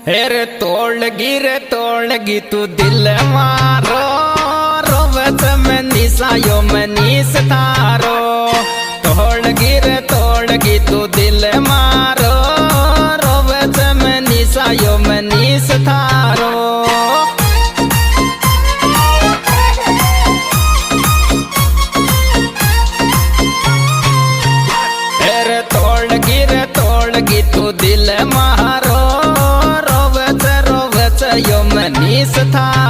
हेरे तोड़गी तू दिल मारो रोवत में निसायो में नीस थारो तोड़गी तू दिल मारो रोवत में निसायो में नीस थारो हेरे तोड़गी तू दिल मारो यो मनीष था